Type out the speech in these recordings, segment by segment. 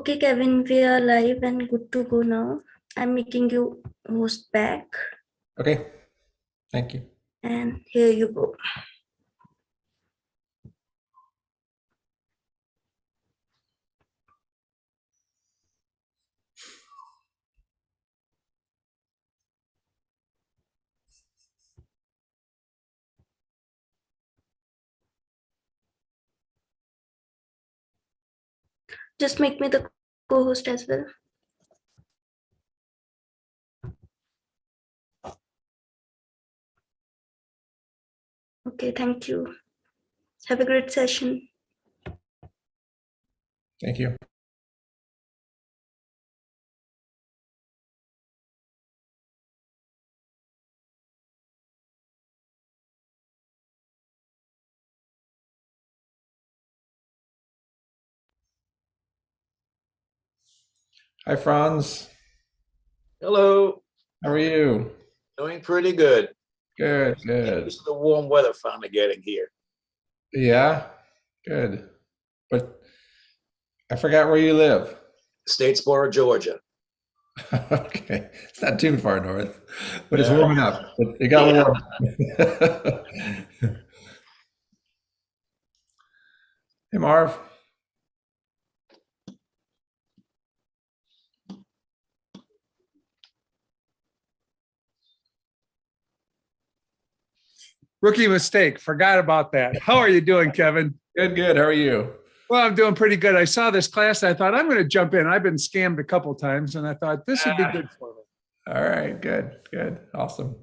Okay, Kevin, we are live and good to go now. I'm making you host back, Okay, thank you. and here you go. Just make me the co-host as well. Okay, thank you. Have a great session. Thank you. Hi, Franz. Hello. How are you? Doing pretty good. Good, good. Used to the warm weather finally getting here. Yeah, good. But I forgot where you live. Statesboro, Georgia. Okay, it's not too far north, but it's Yeah. warming up. It got Yeah. warm. Hey, Marv. Rookie mistake. Forgot about that. How are you doing, Kevin? Good, good. How are you? Well, I'm doing pretty good. I saw this class. I thought I'm going to jump in. I've been scammed a couple times, and I thought this would be good for me. All right, good, good. Awesome.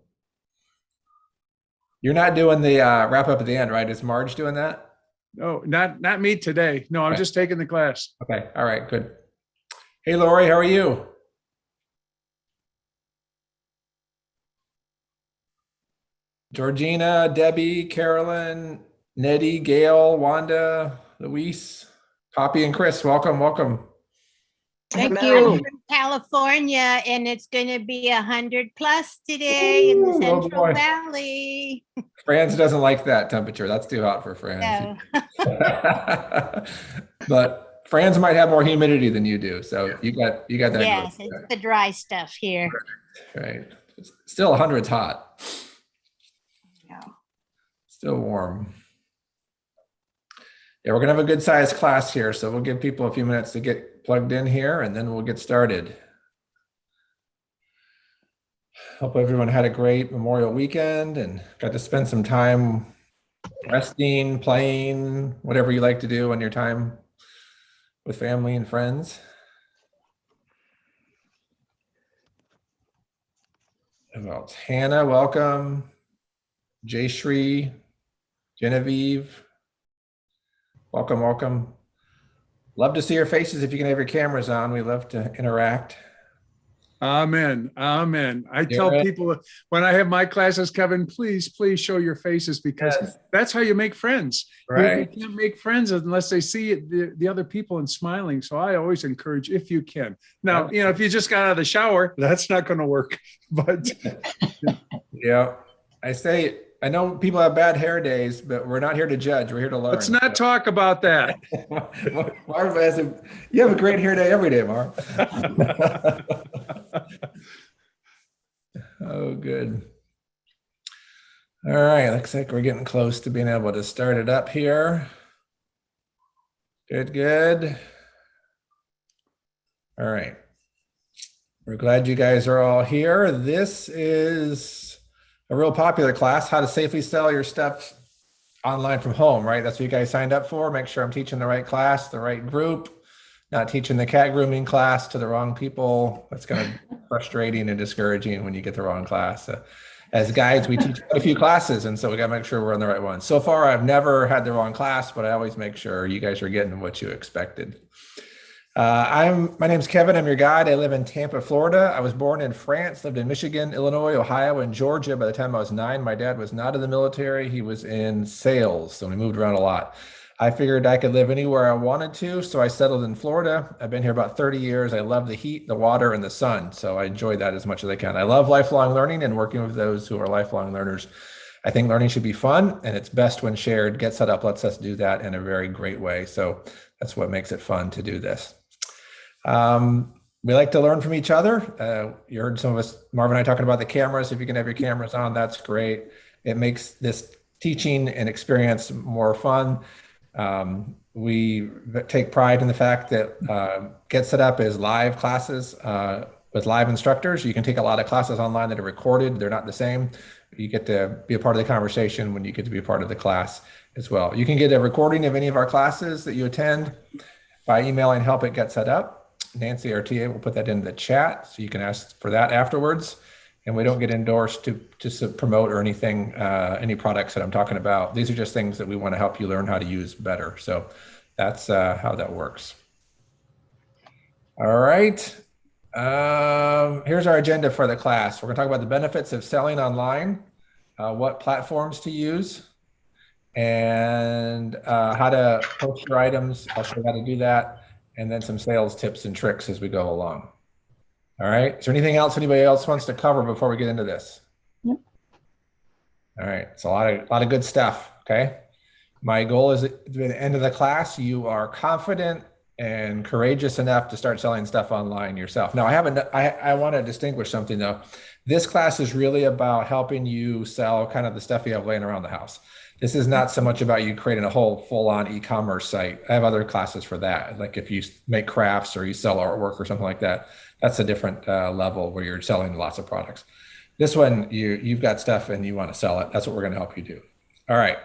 You're not doing the wrap up at the end, right? Is Marge doing that? No, not me today. No, I'm Okay. just taking the class. Okay, all right, good. Hey, Lori, how are you? Georgina, Debbie, Carolyn, Nettie, Gail, Wanda, Luis, Poppy, and Chris. Welcome, welcome. Thank Hello. you. From California, and it's going to be 100 plus today in the Ooh, oh Central boy. Valley. Franz doesn't like that temperature. That's too hot for Franz. So, But Franz might have more humidity than you do. So you got that. yes, going. it's the dry stuff here. Right. Still 100's hot. Yeah. Still warm. Yeah, we're gonna have a good sized class here, so we'll give people a few minutes to get plugged in here and then we'll get started. Hope everyone had a great Memorial weekend and got to spend some time resting, playing, whatever you like to do on your time with family and friends. Who else? Hannah, welcome. Jayshree, Genevieve, welcome, welcome. Love to see your faces if you can have your cameras on. We love to interact. Amen. Amen. I You're tell right. people when I have my classes, Kevin, please show your faces because Yes. that's how you make friends. Right. You can't make friends unless they see the other people and smiling. So I always encourage if you can. Now, if you just got out of the shower, that's not going to work. But Yeah. I know people have bad hair days, but we're not here to judge. We're here to learn. let's not talk about that. Marv has you have a great hair day every day, Marv. Oh, good. All right, looks like we're getting close to being able to start it up here. Good, good. All right. We're glad you guys are all here. This is a real popular class, how to safely sell your stuff online from home, right? That's what you guys signed up for. Make sure I'm teaching the right class, the right group, not teaching the cat grooming class to the wrong people. That's kind of frustrating and discouraging when you get the wrong class. As guides, we teach quite a few classes, and so we got to make sure we're on the right one. So far, I've never had the wrong class, but I always make sure you guys are getting what you expected. My name's Kevin. I'm your guide. I live in Tampa, Florida. I was born in France, lived in Michigan, Illinois, Ohio, and Georgia. By the time I was 9, my dad was not in the military. He was in sales, so we moved around a lot. I figured I could live anywhere I wanted to, so I settled in Florida. I've been here about 30 years. I love the heat, the water, and the sun, so I enjoy that as much as I can. I love lifelong learning and working with those who are lifelong learners. I think learning should be fun, and it's best when shared. Get Set Up lets us do that in a very great way, so that's what makes it fun to do this. We like to learn from each other. You heard some of us, Marv and I, talking about the cameras. If you can have your cameras on, that's great. It makes this teaching and experience more fun. We take pride in the fact that Get Set Up is live classes with live instructors. You can take a lot of classes online that are recorded. They're not the same. You get to be a part of the conversation when you get to be a part of the class as well. You can get a recording of any of our classes that you attend by emailing help@getsetup. Nancy, our TA, will put that in the chat, so you can ask for that afterwards. And we don't get endorsed to promote or anything, any products that I'm talking about. These are just things that we want to help you learn how to use better. So that's how that works. All right. Here's our agenda for the class. We're going to talk about the benefits of selling online, what platforms to use, and how to post your items. I'll show you how to do that. And then some sales tips and tricks as we go along. All right. Is there anything else anybody else wants to cover before we get into this? Yep. All right. It's a lot of good stuff. Okay. My goal is at the end of the class, you are confident and courageous enough to start selling stuff online yourself. Now, I want to distinguish something though. This class is really about helping you sell kind of the stuff you have laying around the house. This is not so much about you creating a whole full-on e-commerce site. I have other classes for that. Like if you make crafts or you sell artwork or something like that, that's a different level where you're selling lots of products. This one, you've got stuff and you want to sell it. That's what we're going to help you do. All right.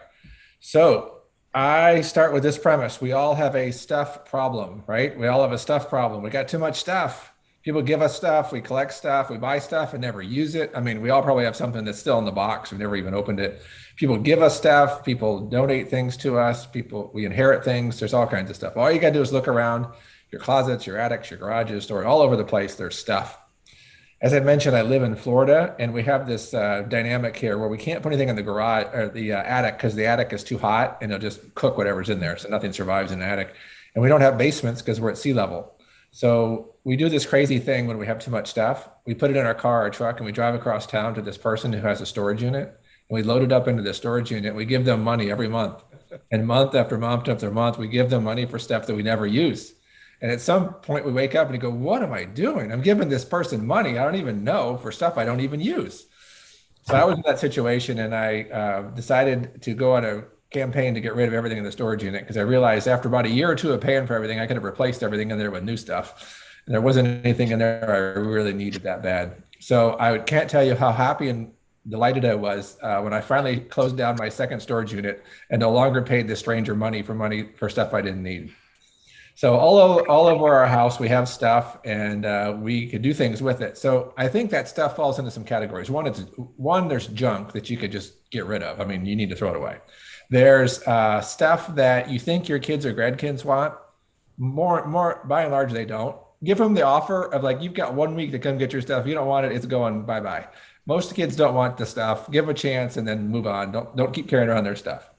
So I start with this premise. We all have a stuff problem, right? We all have a stuff problem. We got too much stuff. People give us stuff, we collect stuff, we buy stuff and never use it. I mean, we all probably have something that's still in the box. We've never even opened it. People give us stuff, people donate things to us, we inherit things. There's all kinds of stuff. All you got to do is look around your closets, your attics, your garages, store, all over the place. There's stuff. As I mentioned, I live in Florida and we have this dynamic here where we can't put anything in the garage or the attic because the attic is too hot and it'll just cook whatever's in there. So nothing survives in the attic. And we don't have basements because we're at sea level. So we do this crazy thing when we have too much stuff. We put it in our car or truck and we drive across town to this person who has a storage unit. And we load it up into the storage unit. We give them money every month. And month after month after month, we give them money for stuff that we never use. And at some point we wake up and we go, what am I doing? I'm giving this person money I don't even know for stuff I don't even use. So I was in that situation and I decided to go on a campaign to get rid of everything in the storage unit because I realized after about a year or two of paying for everything, I could have replaced everything in there with new stuff. And there wasn't anything in there I really needed that bad. So I can't tell you how happy and delighted I was when I finally closed down my second storage unit and no longer paid the stranger money for stuff I didn't need. So all over our house, we have stuff and we could do things with it. So I think that stuff falls into some categories. One, there's junk that you could just get rid of. I mean, you need to throw it away. There's stuff that you think your kids or grandkids want. More by and large, they don't. Give them the offer of like, you've got 1 week to come get your stuff. If you don't want it, it's going bye-bye. Most kids don't want the stuff. Give them a chance and then move on. Don't keep carrying around their stuff.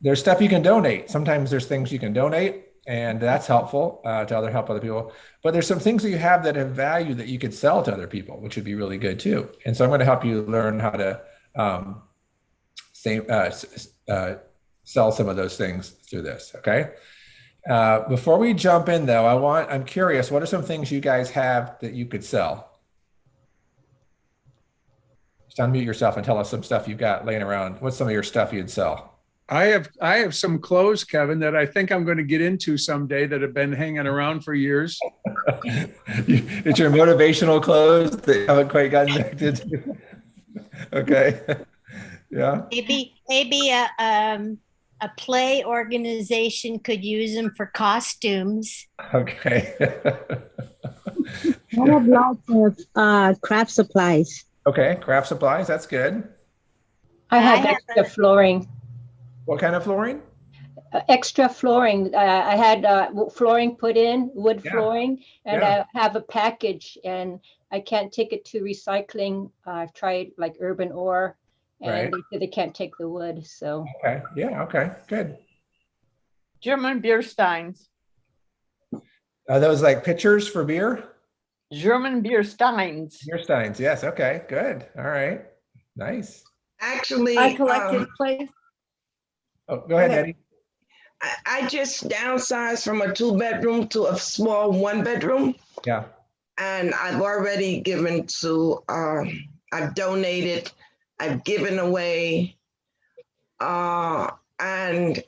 There's stuff you can donate. Sometimes there's things you can donate and that's helpful to help other people. But there's some things that you have that have value that you could sell to other people, which would be really good too. And so I'm going to help you learn how to sell some of those things through this. Okay. Before we jump in though, I'm curious, what are some things you guys have that you could sell? Just unmute yourself and tell us some stuff you've got laying around. What's some of your stuff you'd sell? I have some clothes, Kevin, that I think I'm going to get into someday that have been hanging around for years. It's your motivational clothes that you haven't quite gotten back to. Okay. Yeah. Maybe a play organization could use them for costumes. Okay. I have lots of craft supplies. Okay, craft supplies, that's good. I have extra flooring. What kind of flooring? Extra flooring. I had flooring put in, wood flooring, and I have a package and I can't take it to recycling. I've tried like Urban Ore and they said they can't take the wood, so. Okay, yeah, okay, good. German beer steins. Are those like pitchers for beer? German beer steins. Beer steins, yes, okay, good. All right, nice. Actually, I collected clay. Oh, go ahead, Eddie. I just downsized from a 2-bedroom to a small 1-bedroom. Yeah. And I've already given to, I've donated, I've given away, and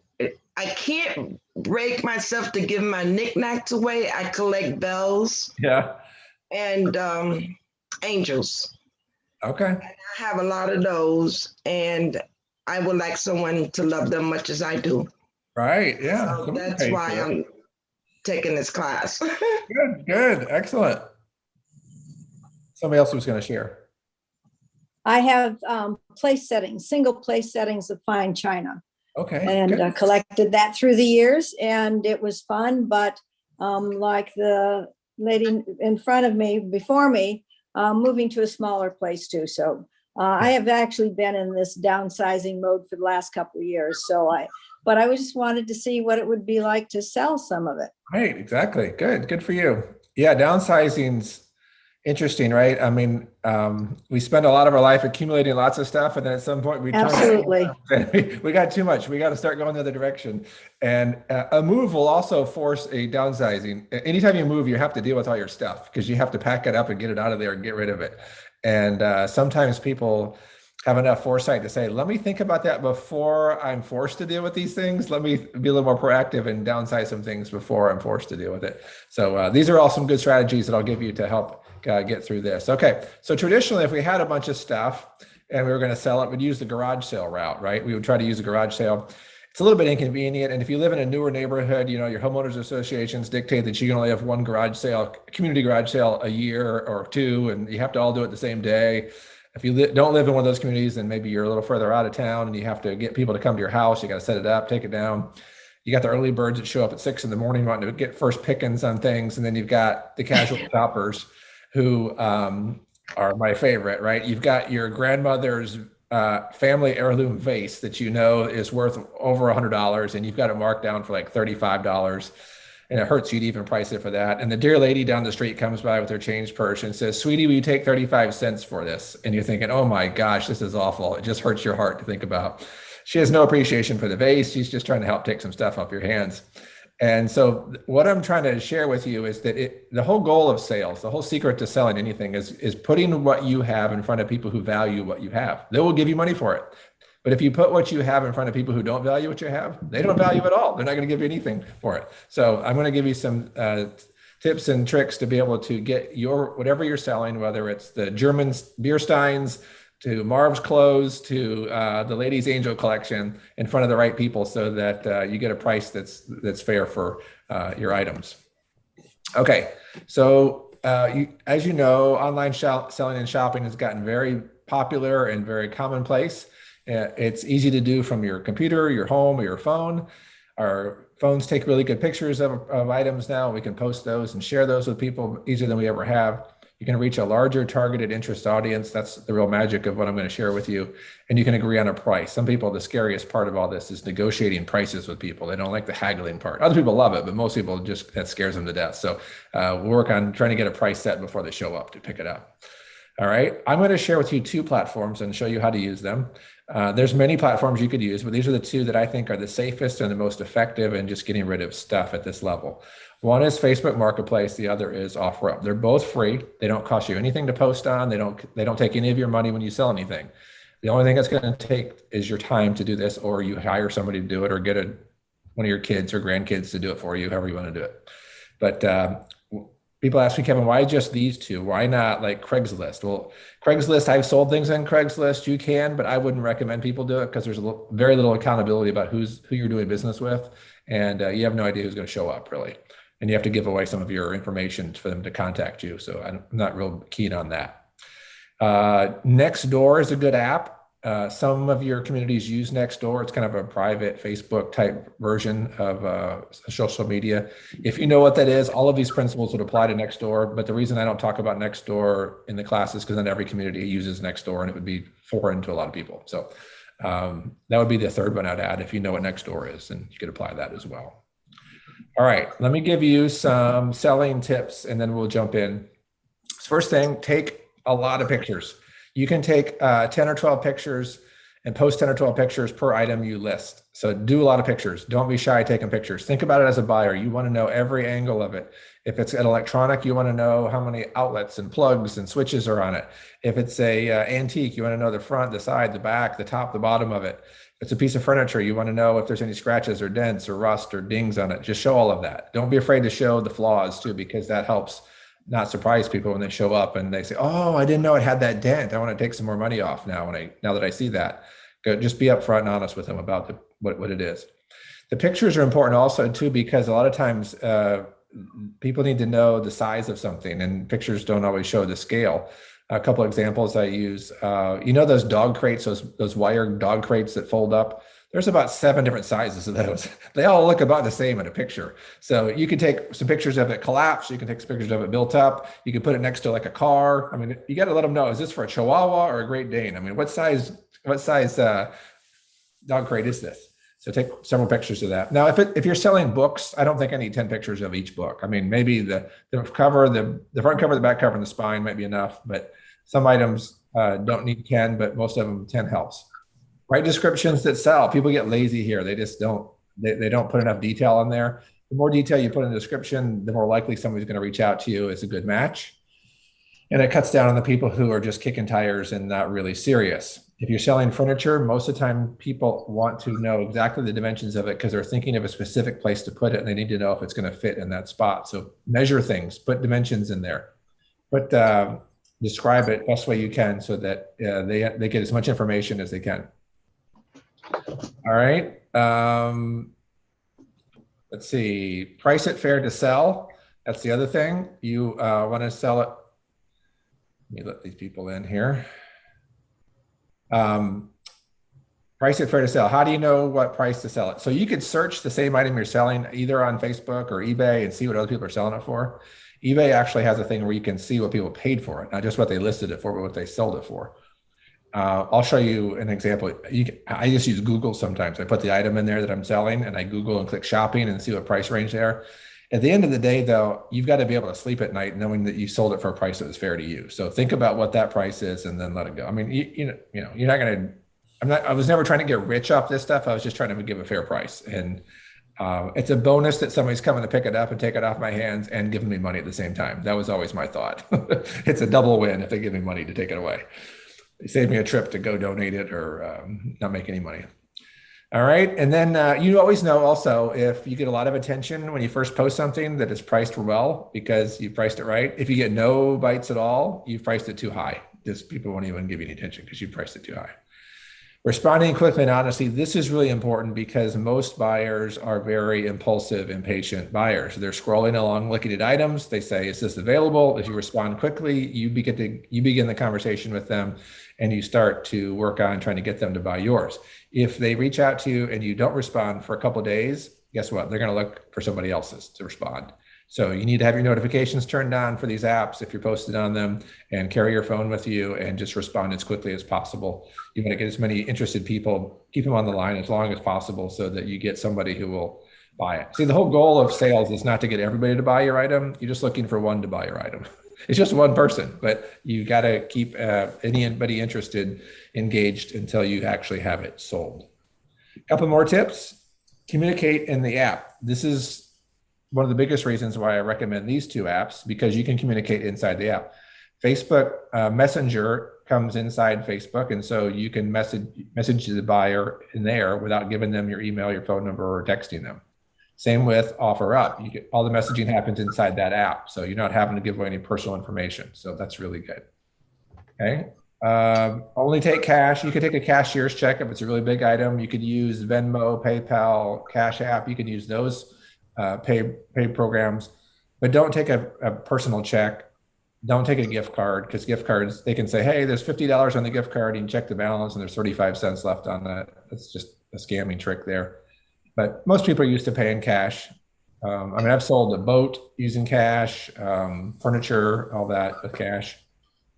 I can't break myself to give my knickknacks away. I collect bells Yeah. and angels. Okay. I have a lot of those, and I would like someone to love them much as I do. Right. Yeah. So Somebody that's paid why for it. I'm taking this class. Good. Good. Excellent. Somebody else was going to share. I have place settings, single place settings of fine china, Okay. and good. collected that through the years, and it was fun. But like the lady in front of me, before me, moving to a smaller place too. So I have actually been in this downsizing mode for the last couple of years. But I just wanted to see what it would be like to sell some of it. Right. Exactly. Good. Good for you. Yeah. Downsizing's interesting, right? I mean, we spend a lot of our life accumulating lots of stuff, and then at some point we Absolutely. we got too much. We got to start going the other direction. And a move will also force a downsizing. Anytime you move, you have to deal with all your stuff because you have to pack it up and get it out of there and get rid of it. And sometimes people have enough foresight to say, let me think about that before I'm forced to deal with these things. Let me be a little more proactive and downsize some things before I'm forced to deal with it. So these are all some good strategies that I'll give you to help get through this. Okay. So traditionally, if we had a bunch of stuff and we were going to sell it, we'd use the garage sale route, right? We would try to use a garage sale. It's a little bit inconvenient. And if you live in a newer neighborhood, you know, your homeowners associations dictate that you can only have one garage sale, community garage sale a year or two, and you have to all do it the same day. If you don't live in one of those communities, then maybe you're a little further out of town and you have to get people to come to your house. You got to set it up, take it down. You got the early birds that show up at 6 a.m. wanting to get first pickings on things. And then you've got the casual shoppers who are my favorite, right? You've got your grandmother's family heirloom vase that you know is worth over $100, and you've got it marked down for like $35. And it hurts you to even price it for that. And the dear lady down the street comes by with her change purse and says, sweetie, will you take 35 cents for this? And you're thinking, oh my gosh, this is awful. It just hurts your heart to think about. She has no appreciation for the vase. She's just trying to help take some stuff off your hands. And so what I'm trying to share with you is that the whole goal of sales, the whole secret to selling anything is putting what you have in front of people who value what you have. They will give you money for it. But if you put what you have in front of people who don't value what you have, they don't value at all. They're not going to give you anything for it. So I'm going to give you some tips and tricks to be able to get whatever you're selling, whether it's the German beer steins to Marv's clothes to the Ladies Angel collection, in front of the right people so that you get a price that's fair for your items. Okay, so as you know, online selling and shopping has gotten very popular and very commonplace. It's easy to do from your computer, your home, or your phone. Our phones take really good pictures of items now. We can post those and share those with people easier than we ever have. You can reach a larger targeted interest audience. That's the real magic of what I'm going to share with you. And you can agree on a price. Some people, the scariest part of all this is negotiating prices with people. They don't like the haggling part. Other people love it, but most people that scares them to death. So we'll work on trying to get a price set before they show up to pick it up. All right. I'm going to share with you 2 platforms and show you how to use them. There's many platforms you could use, but these are the 2 that I think are the safest and the most effective in just getting rid of stuff at this level. One is Facebook Marketplace. The other is OfferUp. They're both free. They don't cost you anything to post on. They don't take any of your money when you sell anything. The only thing that's going to take is your time to do this, or you hire somebody to do it, or get one of your kids or grandkids to do it for you, however you want to do it. But people ask me, Kevin, why just these 2? Why not like Craigslist? Well, Craigslist, I've sold things on Craigslist. You can, but I wouldn't recommend people do it because there's very little accountability about who you're doing business with. And you have no idea who's going to show up really. And you have to give away some of your information for them to contact you. So I'm not real keen on that. Nextdoor is a good app. Some of your communities use Nextdoor. It's kind of a private Facebook type version of social media. If you know what that is, all of these principles would apply to Nextdoor. But the reason I don't talk about Nextdoor in the class is because not every community uses Nextdoor and it would be foreign to a lot of people. So that would be the third one I'd add. If you know what Nextdoor is, and you could apply that as well. All right, let me give you some selling tips and then we'll jump in. First thing, take a lot of pictures. You can take 10 or 12 pictures and post 10 or 12 pictures per item you list. So do a lot of pictures. Don't be shy taking pictures. Think about it as a buyer. You want to know every angle of it. If it's an electronic, you want to know how many outlets and plugs and switches are on it. If it's a antique, you want to know the front, the side, the back, the top, the bottom of it. If it's a piece of furniture, you want to know if there's any scratches or dents or rust or dings on it. Just show all of that. Don't be afraid to show the flaws too, because that helps not surprise people when they show up and they say, "Oh, I didn't know it had that dent. I want to take some more money off now now that I see that." Just be upfront and honest with them about what it is. The pictures are important also too, because a lot of times people need to know the size of something, and pictures don't always show the scale. A couple of examples I use, those dog crates, those wire dog crates that fold up. There's about 7 different sizes of those. They all look about the same in a picture. So you can take some pictures of it collapsed. You can take some pictures of it built up. You can put it next to like a car. I mean, you got to let them know, is this for a Chihuahua or a Great Dane? I mean, what size dog crate is this? So take several pictures of that. Now, if you're selling books, I don't think I need 10 pictures of each book. I mean, maybe the cover, the front cover, the back cover, and the spine might be enough, but some items don't need 10, but most of them 10 helps. Write descriptions that sell. People get lazy here. They just don't, they don't put enough detail in there. The more detail you put in the description, the more likely somebody's going to reach out to you as a good match. And it cuts down on the people who are just kicking tires and not really serious. If you're selling furniture, most of the time people want to know exactly the dimensions of it because they're thinking of a specific place to put it and they need to know if it's going to fit in that spot. So measure things, put dimensions in there, describe it best way you can so that they get as much information as they can. All right. Let's see. Price it fair to sell. That's the other thing. You want to sell it. Let me let these people in here. Price it fair to sell. How do you know what price to sell it? So you could search the same item you're selling either on Facebook or eBay and see what other people are selling it for. eBay actually has a thing where you can see what people paid for it, not just what they listed it for, but what they sold it for. I'll show you an example. I just use Google sometimes. I put the item in there that I'm selling and I Google and click shopping and see what price range there. At the end of the day, though, you've got to be able to sleep at night knowing that you sold it for a price that was fair to you. So think about what that price is and then let it go. I mean, you're not going to, I was never trying to get rich off this stuff. I was just trying to give a fair price. And it's a bonus that somebody's coming to pick it up and take it off my hands and giving me money at the same time. That was always my thought. It's a double win if they give me money to take it away. They save me a trip to go donate it or not make any money. All right. And then you always know also if you get a lot of attention when you first post something that it's priced well because you priced it right. If you get no bites at all, you've priced it too high. Just people won't even give you any attention because you priced it too high. Responding quickly and honestly, this is really important because most buyers are very impulsive, impatient buyers. They're scrolling along, looking at items. They say, is this available? If you respond quickly, you begin the conversation with them and you start to work on trying to get them to buy yours. If they reach out to you and you don't respond for a couple of days, guess what? They're going to look for somebody else's to respond. So you need to have your notifications turned on for these apps if you're posted on them and carry your phone with you and just respond as quickly as possible. You want to get as many interested people, keep them on the line as long as possible so that you get somebody who will buy it. See, the whole goal of sales is not to get everybody to buy your item. You're just looking for one to buy your item. It's just one person, but you got to keep anybody interested engaged until you actually have it sold. A couple more tips. Communicate in the app. This is one of the biggest reasons why I recommend these two apps, because you can communicate inside the app. Facebook Messenger comes inside Facebook, and so you can message the buyer in there without giving them your email, your phone number, or texting them. Same with OfferUp. All the messaging happens inside that app, so you're not having to give away any personal information. So that's really good. Okay. Only take cash. You could take a cashier's check if it's a really big item. You could use Venmo, PayPal, Cash App. You can use those pay programs, but don't take a personal check. Don't take a gift card, because gift cards, they can say, hey, there's $50 on the gift card. You can check the balance and there's 35 cents left on that. That's just a scamming trick there. But most people are used to paying cash. I mean, I've sold a boat using cash, furniture, all that with cash.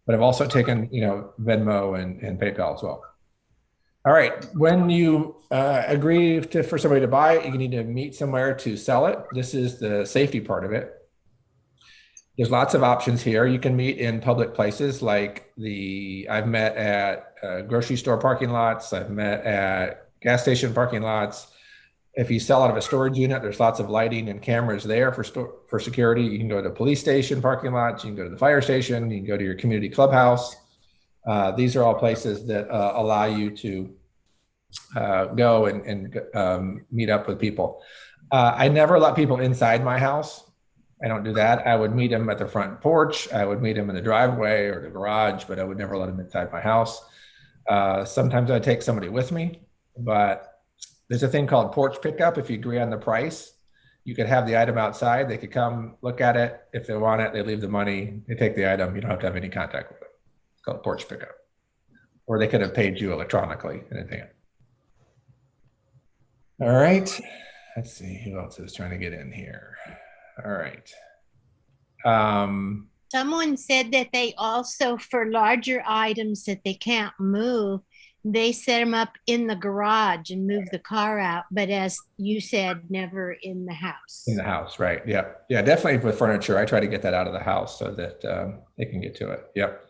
But I've also taken, Venmo and PayPal as well. All right, when you agree for somebody to buy it, you need to meet somewhere to sell it. This is the safety part of it. There's lots of options here. You can meet in public places like I've met at grocery store parking lots. I've met at gas station parking lots. If you sell out of a storage unit, there's lots of lighting and cameras there for security. You can go to police station parking lots. You can go to the fire station. You can go to your community clubhouse. These are all places that allow you to go and meet up with people. I never let people inside my house. I don't do that. I would meet them at the front porch. I would meet them in the driveway or the garage, but I would never let them inside my house. Sometimes I take somebody with me, but there's a thing called porch pickup. If you agree on the price, you could have the item outside. They could come look at it. If they want it, they leave the money, they take the item. You don't have to have any contact with it. It's called porch pickup. Or they could have paid you electronically in advance. All right. Let's see who else is trying to get in here. All right. Someone said that they also, for larger items that they can't move, they set them up in the garage and move the car out. But as you said, never in the house. In the house, right? Yep. Yeah, definitely with furniture. I try to get that out of the house so that they can get to it. Yep.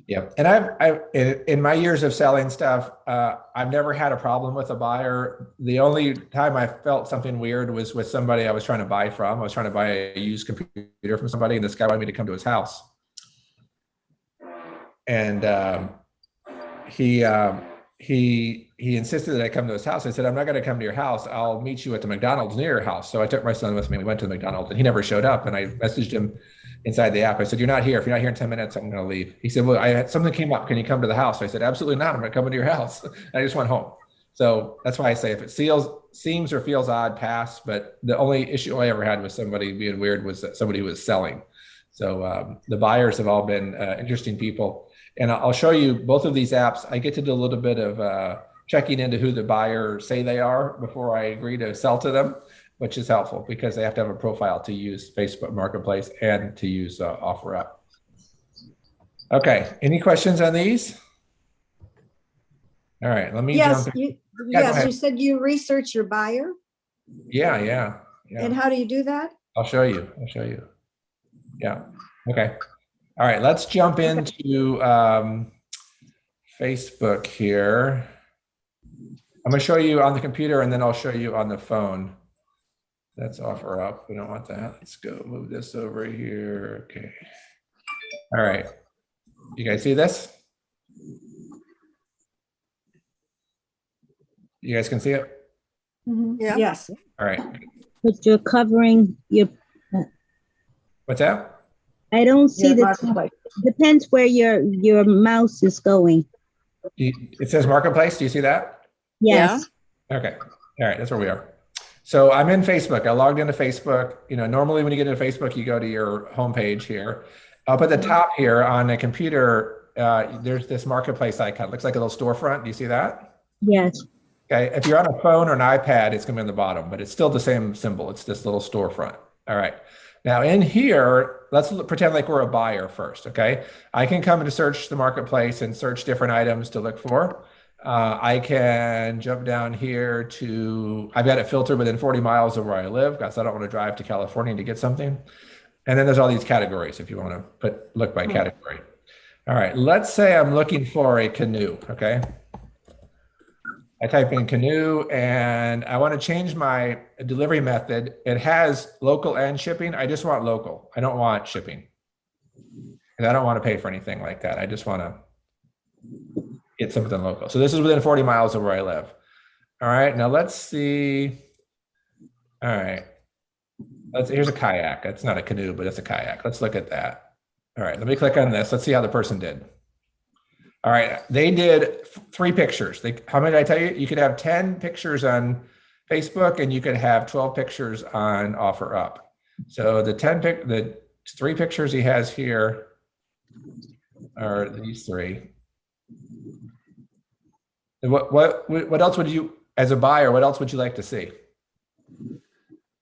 Yep. And I've in my years of selling stuff, I've never had a problem with a buyer. The only time I felt something weird was with somebody I was trying to buy from. I was trying to buy a used computer from somebody, and this guy wanted me to come to his house. And he insisted that I come to his house. I said, I'm not going to come to your house. I'll meet you at the McDonald's near your house. So I took my son with me. We went to the McDonald's, and he never showed up. And I messaged him inside the app. I said, you're not here. If you're not here in 10 minutes, I'm going to leave. He said, well, something came up. Can you come to the house? I said, absolutely not. I'm going to come into your house. And I just went home. So that's why I say if it seems or feels odd, pass. But the only issue I ever had with somebody being weird was that somebody who was selling. So the buyers have all been interesting people. And I'll show you both of these apps. I get to do a little bit of checking into who the buyers say they are before I agree to sell to them, which is helpful because they have to have a profile to use Facebook Marketplace and to use OfferUp. Okay, any questions on these? All right, let me Yes, jump. yes, you said you research your buyer. Yeah. And how do you do that? I'll show you. Yeah, okay. All right, let's jump into Facebook here. I'm gonna show you on the computer and then I'll show you on the phone. That's OfferUp. We don't want that. Let's go move this over here. Okay. All right. You guys see this? You guys can see it? Yeah. Yes. All right. But you're covering your, What's that? I don't see Yeah, the, Marketplace. depends where your mouse is going. It says Marketplace. Do you see that? Yes. Okay. All right. That's where we are. So I'm in Facebook. I logged into Facebook. You know, normally when you get into Facebook, you go to your homepage here. Up at the top here on a computer, there's this Marketplace icon. It looks like a little storefront. Do you see that? Yes. Okay. If you're on a phone or an iPad, it's going to be on the bottom, but it's still the same symbol. It's this little storefront. All right. Now in here, let's pretend like we're a buyer first. Okay. I can come and search the Marketplace and search different items to look for. I can jump down here to, I've got it filtered within 40 miles of where I live because I don't want to drive to California to get something. And then there's all these categories if you want to look by category. All right, let's say I'm looking for a canoe, okay? I type in canoe and I want to change my delivery method. It has local and shipping. I just want local. I don't want shipping. And I don't want to pay for anything like that. I just want to get something local. So this is within 40 miles of where I live. All right, now let's see. All right, here's a kayak. It's not a canoe, but it's a kayak. Let's look at that. All right, let me click on this. Let's see how the person did. All right, they did 3 pictures. How many did I tell you? You could have 10 pictures on Facebook and you could have 12 pictures on OfferUp. So the 3 pictures he has here are these 3. What else would you, as a buyer, what else would you like to see?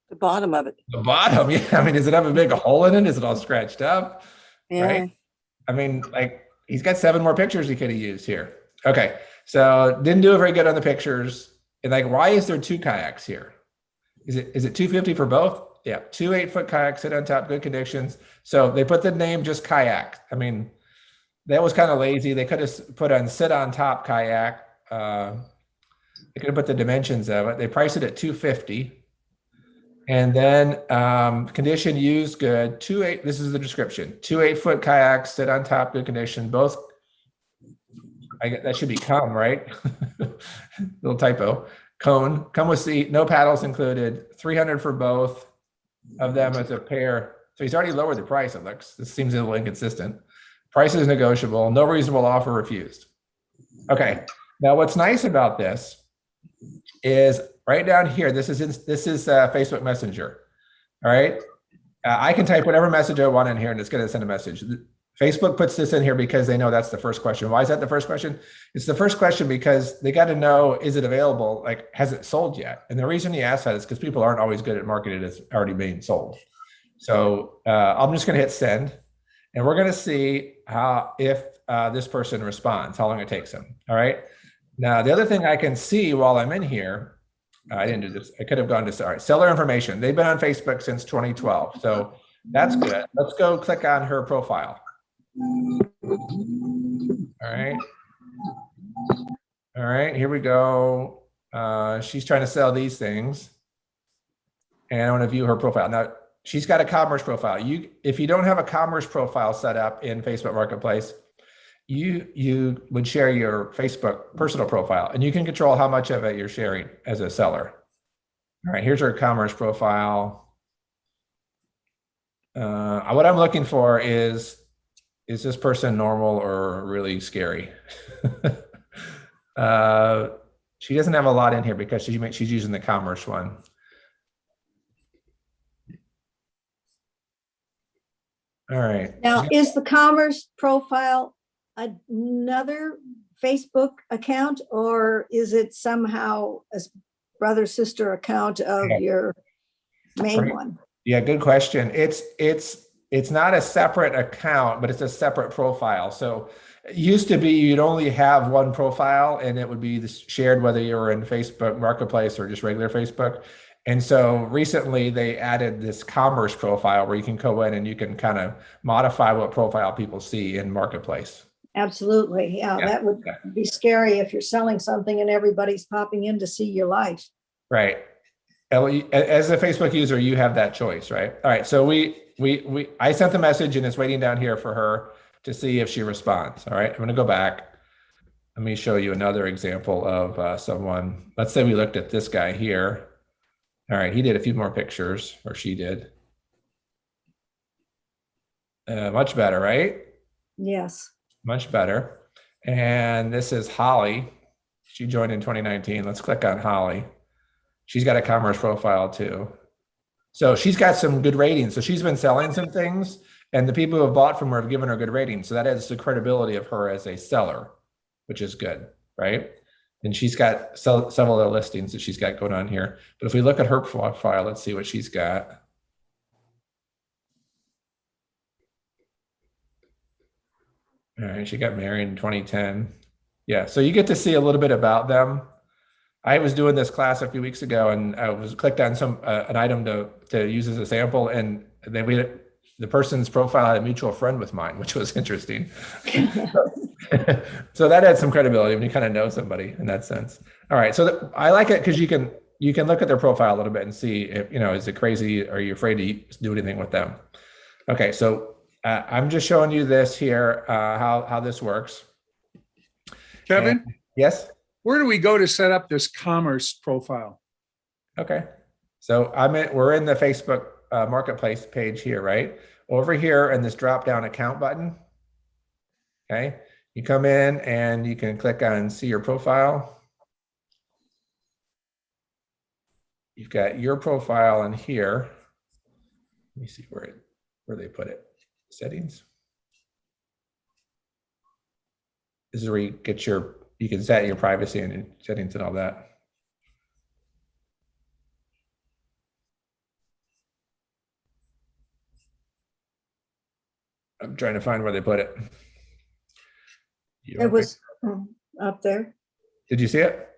The bottom of it. The bottom, yeah. I mean, does it have a big hole in it? Is it all scratched up? Yeah. Right? I mean, like he's got 7 more pictures he could have used here. Okay, so didn't do very good on the pictures. And like, why is there 2 kayaks here? Is it $250 for both? Yeah, 2 8-foot kayaks sit on top, good conditions. So they put the name just kayak. I mean, that was kind of lazy. They could have put on sit on top kayak. They could have put the dimensions of it. They priced it at $250. And then condition used good. This is the description. 2 8-foot kayaks sit on top, good condition. Both, that should be come, right? Little typo. Cone, come with seat, no paddles included. 300 for both of them as a pair. So he's already lowered the price, it looks. This seems a little inconsistent. Price is negotiable. No reasonable offer refused. Okay. Now what's nice about this is right down here. This is Facebook Messenger. All right. I can type whatever message I want in here, and it's going to send a message. Facebook puts this in here because they know that's the first question. Why is that the first question? It's the first question because they got to know, is it available? Like, has it sold yet? And the reason you ask that is because people aren't always good at marketing it as already being sold. So I'm just going to hit send, and we're going to see if this person responds, how long it takes them. All right. Now, the other thing I can see while I'm in here, I didn't do this. I could have gone to, all right, seller information. They've been on Facebook since 2012. So that's good. Let's go click on her profile. All right. All right, here we go. She's trying to sell these things. And I want to view her profile. Now, she's got a commerce profile. If you don't have a commerce profile set up in Facebook Marketplace, you would share your Facebook personal profile, and you can control how much of it you're sharing as a seller. All right, here's her commerce profile. What I'm looking for is this person normal or really scary? She doesn't have a lot in here because she's using the commerce one. All right. Now, is the commerce profile another Facebook account, or is it somehow a brother sister account of your main one? Yeah, good question. It's not a separate account, but it's a separate profile. So it used to be you'd only have one profile, and it would be shared whether you were in Facebook Marketplace or just regular Facebook. And so recently they added this commerce profile where you can go in and you can kind of modify what profile people see in Marketplace. Absolutely. Yeah, that would be scary if you're selling something and everybody's popping in to see your life. Right. As a Facebook user, you have that choice, right? All right. So I sent the message, and it's waiting down here for her to see if she responds. All right. I'm going to go back. Let me show you another example of someone. Let's say we looked at this guy here. All right. He did a few more pictures, or she did. Much better, right? Yes. Much better. And this is Holly. She joined in 2019. Let's click on Holly. She's got a commerce profile too. So she's got some good ratings. So she's been selling some things, and the people who have bought from her have given her good ratings. So that adds the credibility of her as a seller, which is good, right? And she's got several other listings that she's got going on here. But if we look at her profile, let's see what she's got. All right, she got married in 2010. Yeah, so you get to see a little bit about them. I was doing this class a few weeks ago, and I was clicked on an item to use as a sample, and then the person's profile had a mutual friend with mine, which was interesting. So that adds some credibility when you kind of know somebody in that sense. All right, so I like it because you can look at their profile a little bit and see if, is it crazy? Are you afraid to do anything with them? Okay, so I'm just showing you this here, how this works. Kevin? And, yes? Where do we go to set up this commerce profile? Okay. So we're in the Facebook Marketplace page here, right? Over here in this drop-down account button. Okay. You come in and you can click on see your profile. You've got your profile in here. Let me see where they put it. Settings. This is where you get you can set your privacy and settings and all that. I'm trying to find where they put it. It was up there. Did you see it?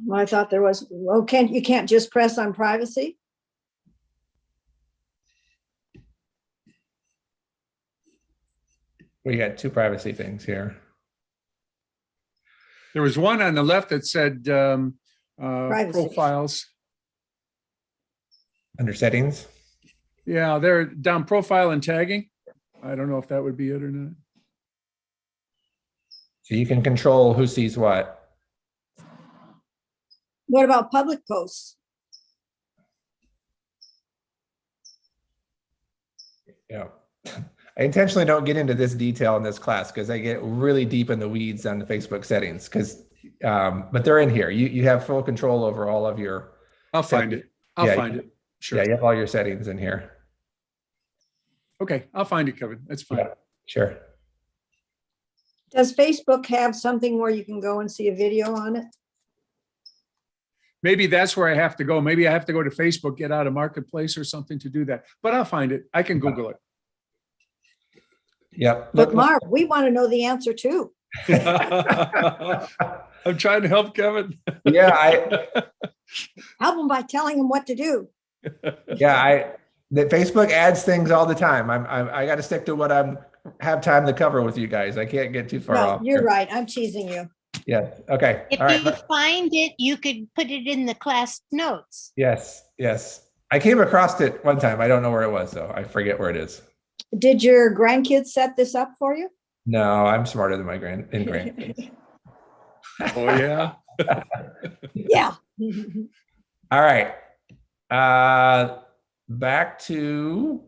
Well, I thought there was, you can't just press on privacy? We got two privacy things here. There was one on the left that said Privacy. profiles. Under settings. Yeah, they're down profile and tagging. I don't know if that would be it or not. So you can control who sees what. What about public posts? Yeah. I intentionally don't get into this detail in this class because I get really deep in the weeds on the Facebook settings but they're in here. You have full control over all of your. I'll find it. I'll Yeah, find it. Sure. Yeah, you have all your settings in here. Okay, I'll find it, Kevin. That's fine. Yeah, sure. Does Facebook have something where you can go and see a video on it? Maybe that's where I have to go. Maybe I have to go to Facebook, get out of Marketplace or something to do that. But I'll find it. I can Google it. Yep. But Mark, we want to know the answer too. I'm trying to help Kevin. Yeah, Help him by telling him what to do. The Facebook adds things all the time. I got to stick to what have time to cover with you guys. I can't get too far No, off. you're here. right. I'm teasing you. Yeah. Okay. If All right. you find it, you could put it in the class notes. Yes. I came across it one time. I don't know where it was though. I forget where it is. Did your grandkids set this up for you? No, I'm smarter than my grandkids. Oh yeah. Yeah. All right. Back to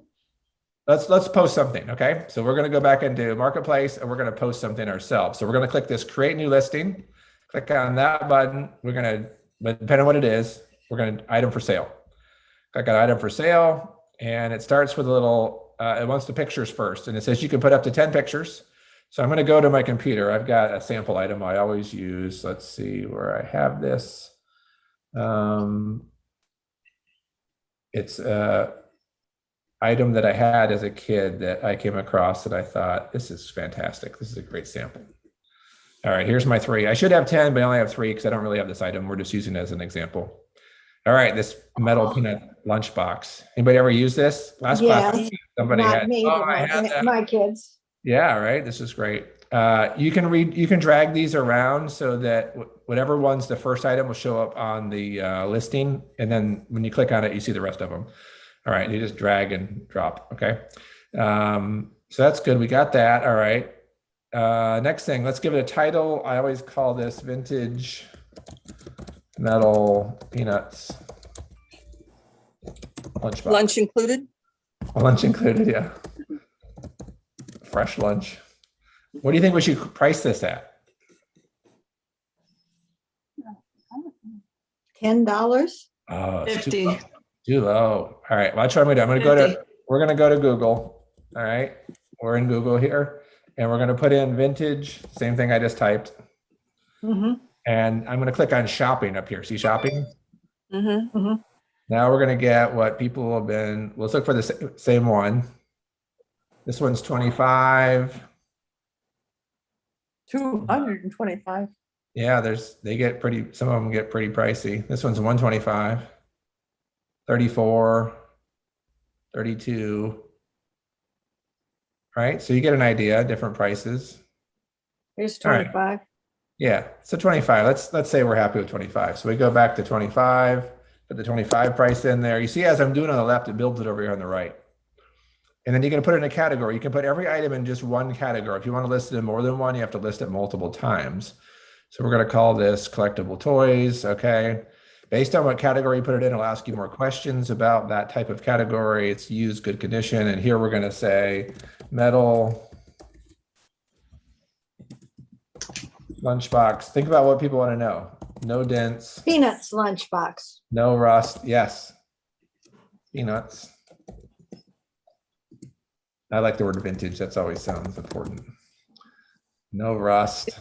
let's post something. Okay. So we're going to go back into Marketplace and we're going to post something ourselves. So we're going to click this create new listing, click on that button. We're going to, depending on what it is, we're going to item for sale. Click on item for sale. And it starts with a little, it wants the pictures first. And it says you can put up to 10 pictures. So I'm going to go to my computer. I've got a sample item I always use. Let's see where I have this. It's a item that I had as a kid that I came across that I thought, this is fantastic. This is a great sample. All right, here's my 3. I should have 10, but I only have 3 because I don't really have this item. We're just using it as an example. All right, this metal peanut lunchbox. Anybody ever use this? Last class, somebody Not had. me, Oh, but I had that. my kids. Yeah, right. This is great. You can drag these around so that whatever one's the first item will show up on the listing. And then when you click on it, you see the rest of them. All right. You just drag and drop. Okay. So that's good. We got that. All right. Next thing, let's give it a title. I always call this vintage metal peanuts. Lunchbox. Lunch included? Lunch included. Yeah. Fresh lunch. What do you think we should price this at? $10. Oh, it's 50. too low. All right. Well, that's what I'm gonna do. We're gonna go to Google. All right. We're in Google here. And we're gonna put in vintage, same thing I just typed. Mm-hmm. And I'm gonna click on shopping up here. See shopping? Mm-hmm. Mm-hmm. Now we're gonna get what people have been, let's look for the same one. This one's 25. 225. Yeah, they get pretty, some of them get pretty pricey. This one's 125, 34, 32. Right? So you get an idea, different prices. Here's All right. 25. Yeah, so 25. Let's say we're happy with 25. So we go back to 25, put the 25 price in there. You see, as I'm doing on the left, it builds it over here on the right. And then you can put it in a category. You can put every item in just one category. If you want to list it in more than one, you have to list it multiple times. So we're going to call this collectible toys. Okay. Based on what category you put it in, it'll ask you more questions about that type of category. It's used, good condition. And here we're going to say metal lunchbox. Think about what people want to know. No dents. Peanuts lunchbox. No rust. Yes. Peanuts. I like the word vintage. That's always sounds important. No rust.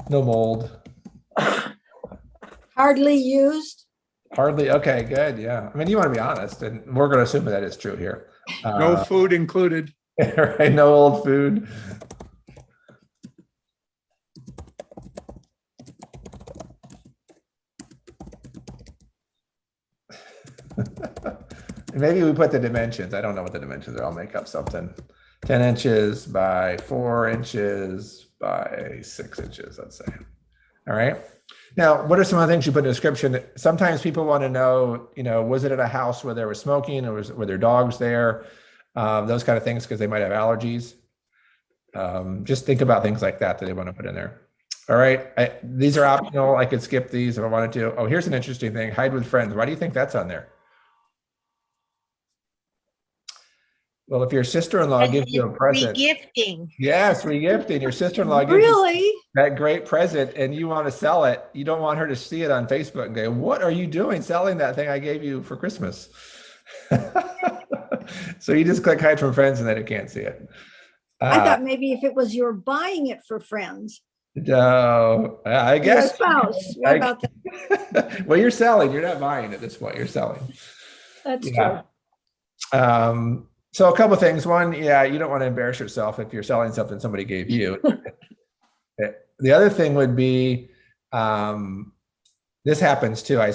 No mold. Hardly used. Hardly. Okay, good. Yeah. I mean, you want to be honest, and we're going to assume that is true here. No food included. Right. No old food. Maybe we put the dimensions. I don't know what the dimensions are. I'll make up something. 10 inches by 4 inches by 6 inches, let's say. All right. Now, what are some other things you put in the description? Sometimes people want to know, was it at a house where there was smoking, or were there dogs there? Those kind of things, because they might have allergies. Just think about things like that they want to put in there. All right. These are optional. I could skip these if I wanted to. Oh, here's an interesting thing. Hide with friends. Why do you think that's on there? Well, if your sister-in-law gives you a present. Regifting. Yes, regifting. Your sister-in-law gives you Really? that great present and you want to sell it. You don't want her to see it on Facebook and go, what are you doing selling that thing I gave you for Christmas? So you just click hide from friends and then it can't see it. I thought maybe if it was you're buying it for friends. No, I Your guess. spouse. What about that? Well, you're selling. You're not buying at this point. You're selling. That's Yeah. true. So a couple of things. One, yeah, you don't want to embarrass yourself if you're selling something somebody gave you. The other thing would be, this happens too. My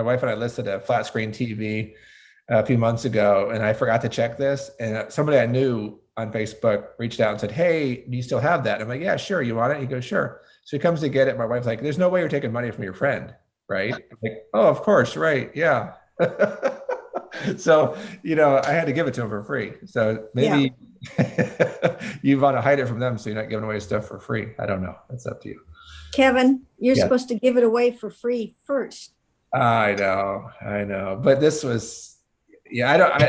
wife and I listed a flat screen TV a few months ago, and I forgot to check this. And somebody I knew on Facebook reached out and said, hey, do you still have that? I'm like, yeah, sure. You want it? He goes, sure. So he comes to get it. My wife's like, there's no way you're taking money from your friend, right? I'm like, oh, of course, right. Yeah. So, I had to give it to him for free. So maybe you want to hide it from them so you're not giving away stuff for free. I don't know. That's up to you. Kevin, you're Yeah. supposed to give it away for free first. I know. But this was, A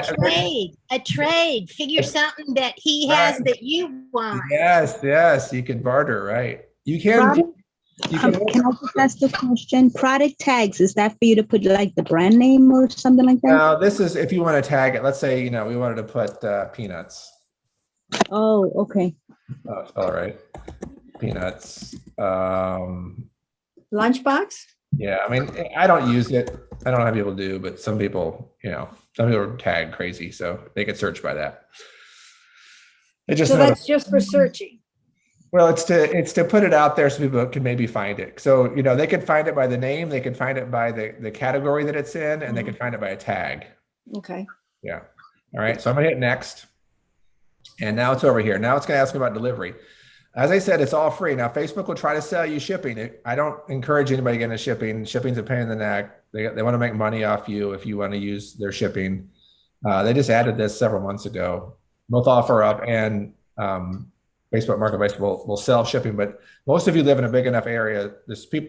trade. Figure something that he has Right. that you want. Yes. You can barter, right? You can. Can I just ask the question? Product tags, is that for you to put like the brand name or something like that? Now, this is if you want to tag it. Let's say, we wanted to put peanuts. Oh, okay. Oh, all right. Peanuts. Lunchbox? Yeah, I mean, I don't use it. I don't know how people do, but some people, some people are tag crazy, so they get searched by that. It just So that's just for searching. well, it's to put it out there so people can maybe find it. So, they could find it by the name, they could find it by the category that it's in, and they could find it by a tag. Okay. Yeah. All right. So I'm gonna hit next. And now it's over here. Now it's gonna ask me about delivery. As I said, it's all free. Now Facebook will try to sell you shipping. I don't encourage anybody getting shipping. Shipping's a pain in the neck. They want to make money off you if you want to use their shipping. They just added this several months ago. Both OfferUp and Facebook Marketplace will sell shipping, but most of you live in a big enough area,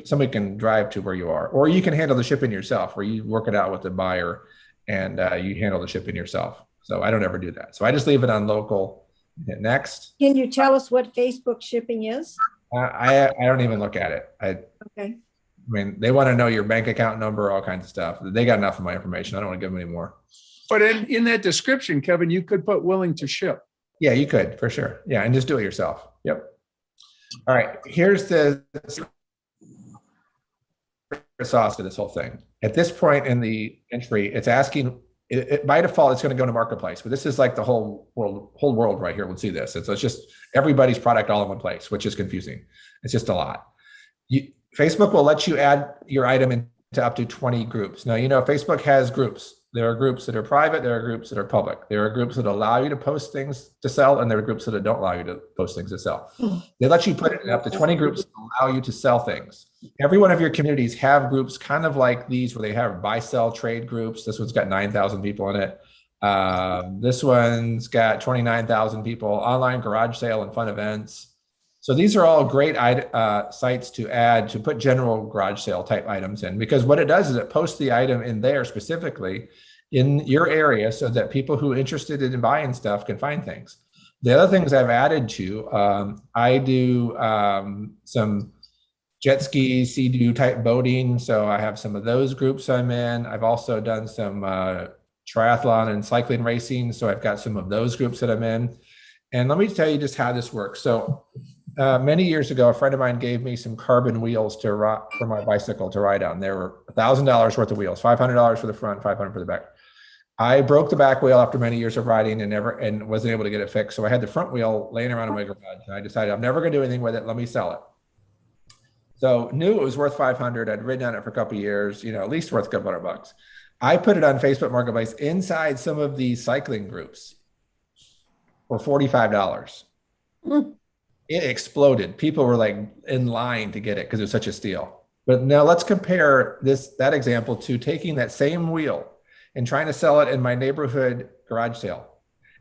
somebody can drive to where you are, or you can handle the shipping yourself, where you work it out with the buyer and you handle the shipping yourself. So I don't ever do that. So I just leave it on local. Hit next. Can you tell us what Facebook shipping is? I don't even look at it. Okay. I mean, they want to know your bank account number, all kinds of stuff. They got enough of my information. I don't want to give them any more. But in that description, Kevin, you could put willing to ship. Yeah, you could, for sure. Yeah, and just do it yourself. Yep. All right, here's the sauce to this whole thing. At this point in the entry, it's asking, by default, it's going to go to Marketplace, but this is like the whole world right here will see this. So it's just everybody's product all in one place, which is confusing. It's just a lot. Facebook will let you add your item into up to 20 groups. Now, Facebook has groups. There are groups that are private. There are groups that are public. There are groups that allow you to post things to sell, and there are groups that don't allow you to post things to sell. They let you put it in up to 20 groups that allow you to sell things. Every one of your communities have groups kind of like these where they have buy, sell, trade groups. This one's got 9,000 people in it. This one's got 29,000 people, online garage sale and fun events. So these are all great sites to add, to put general garage sale type items in, because what it does is it posts the item in there specifically in your area so that people who are interested in buying stuff can find things. The other things I've added to, I do some jet ski, sea-doo type boating. So I have some of those groups I'm in. I've also done some triathlon and cycling racing. So I've got some of those groups that I'm in. And let me tell you just how this works. So many years ago, a friend of mine gave me some carbon wheels for my bicycle to ride on. There were $1,000 worth of wheels, $500 for the front, $500 for the back. I broke the back wheel after many years of riding and wasn't able to get it fixed. So I had the front wheel laying around in my garage, and I decided I'm never going to do anything with it. Let me sell it. So knew it was worth $500. I'd ridden on it for a couple of years, at least worth a couple $100. I put it on Facebook Marketplace inside some of these cycling groups. for $45. Mm. It exploded. People were like in line to get it because it was such a steal. But now let's compare that example to taking that same wheel and trying to sell it in my neighborhood garage sale.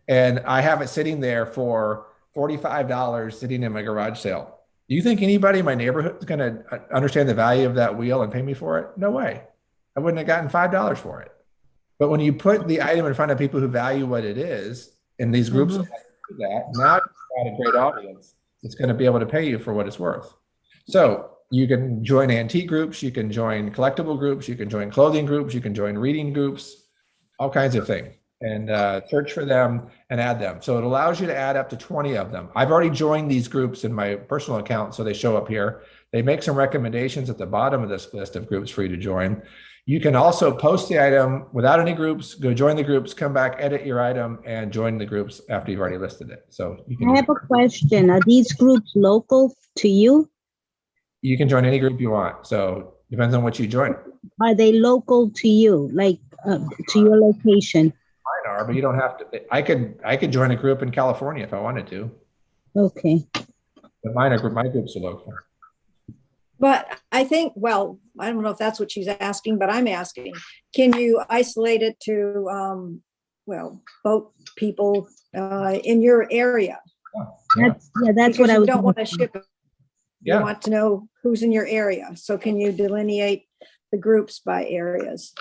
And I have it sitting there for $45 sitting in my garage sale. Do you think anybody in my neighborhood is going to understand the value of that wheel and pay me for it? No way. I wouldn't have gotten $5 for it. But when you put the item in front of people who value what it is, in these groups do that, now you've got a great audience that's going to be able to pay you for what it's worth. So you can join antique groups, you can join collectible groups, you can join clothing groups, you can join reading groups, all kinds of things, and search for them and add them. So it allows you to add up to 20 of them. I've already joined these groups in my personal account, so they show up here. They make some recommendations at the bottom of this list of groups for you to join. You can also post the item without any groups, go join the groups, come back, edit your item, and join the groups after you've already listed it. So you can, I have a question. Are these groups local to you? you can join any group you want. So depends on what you join. Are they local to you, like to your location? Mine are, but you don't have to. I could join a group in California if I wanted to. Okay. But my groups are local. But I think, well, I don't know if that's what she's asking, but I'm asking, can you isolate it to, boat people in your area? That's what Because I you was. don't want to ship it. You Yeah. want to know who's in your area. So can you delineate the groups by areas?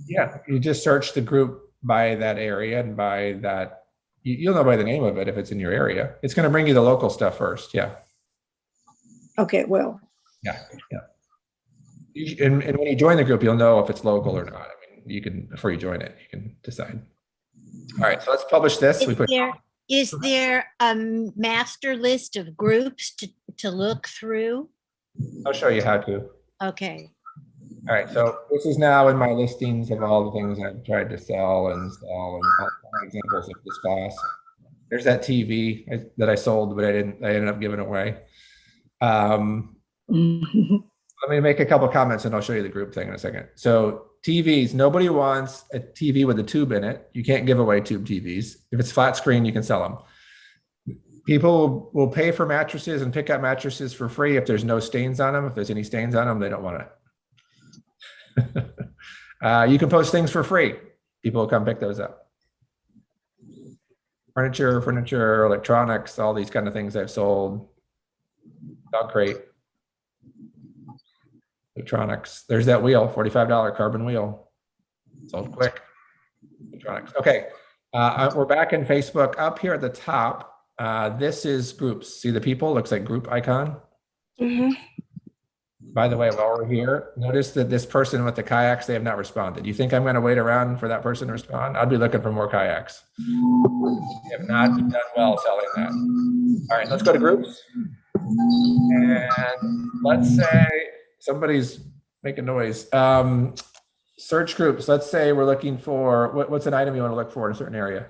Yeah, you just search the group by that area and by that, you'll know by the name of it if it's in your area. It's going to bring you the local stuff first. Yeah. Okay, well, Yeah. And when you join the group, you'll know if it's local or not. I mean, you can, before you join it, you can decide. All right, so let's publish this. Is there a master list of groups to look through? I'll show you how to. Okay. All right, so this is now in my listings of all the things I've tried to sell and all examples of this class. There's that TV that I sold, but I ended up giving away. Let me make a couple of comments and I'll show you the group thing in a second. So TVs, nobody wants a TV with a tube in it. You can't give away tube TVs. If it's flat screen, you can sell them. People will pay for mattresses and pick up mattresses for free if there's no stains on them. If there's any stains on them, they don't want it. You can post things for free. People will come pick those up. Furniture, electronics, all these kind of things I've sold. Dog crate. Electronics. There's that wheel, $45 carbon wheel. Sold quick. Electronics. Okay. We're back in Facebook. Up here at the top, this is groups. See the people? Looks like group icon. Mm-hmm. By the way, while we're here, notice that this person with the kayaks, they have not responded. You think I'm going to wait around for that person to respond? I'd be looking for more kayaks. They have not done well selling that. All right, let's go to groups. And let's say somebody's making noise. Search groups. Let's say we're looking for, what's an item you want to look for in a certain area?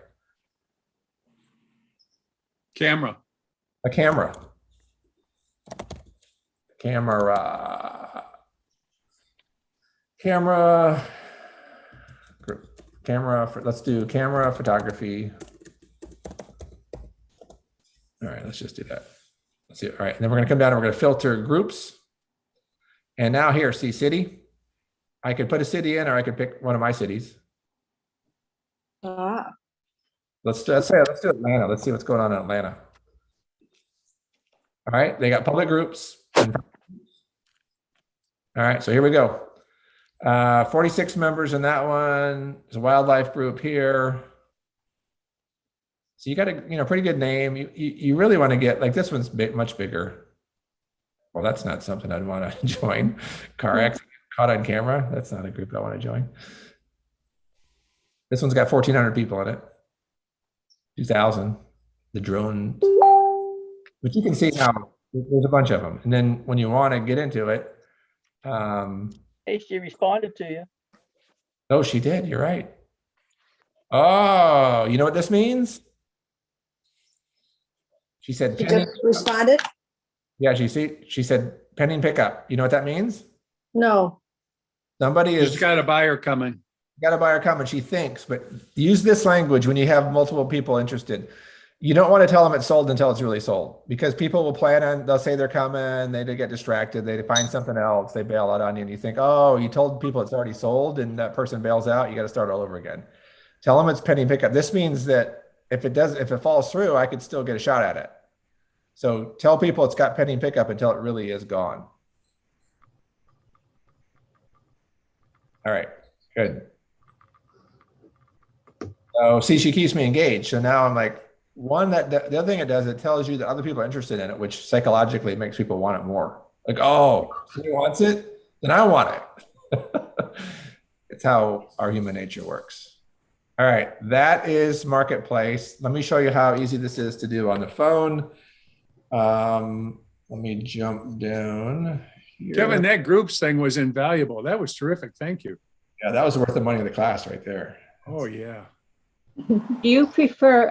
Camera. A camera. Let's do camera photography. All right, let's just do that. Let's see. All right, and then we're going to come down and we're going to filter groups. And now here, see city. I could put a city in, or I could pick one of my cities. Let's do Atlanta. Let's see what's going on in Atlanta. All right, they got public groups. All right, so here we go. 46 members in that one. There's a wildlife group here. So you got a pretty good name. You really want to get, like, this one's much bigger. Well, that's not something I'd want to join. Car accident caught on camera. That's not a group I want to join. This one's got 1,400 people in it. 2,000. The drone. But you can see now there's a bunch of them. And then when you want to get into it, Hey, she responded to you. oh, she did. You're right. Oh, you know what this means? She said, you just responded? yeah, she said pending pickup. You know what that means? No. Somebody She's is got a buyer coming. got a buyer come and she thinks, but use this language when you have multiple people interested. You don't want to tell them it's sold until it's really sold, because people will plan on, they'll say they're coming, they get distracted, they find something else, they bail out on you, and you think, oh, you told people it's already sold, and that person bails out, you got to start all over again. Tell them it's pending pickup. This means that if it falls through, I could still get a shot at it. So tell people it's got pending pickup until it really is gone. All right, good. So see, she keeps me engaged. So now I'm like, the other thing it does, it tells you that other people are interested in it, which psychologically makes people want it more. Like, oh, somebody wants it, then I want it. It's how our human nature works. All right, that is Marketplace. Let me show you how easy this is to do on the phone. Let me jump down here. Kevin, that groups thing was invaluable. That was terrific. Thank you. Yeah, that was worth the money of the class right there. Oh, yeah. Do you prefer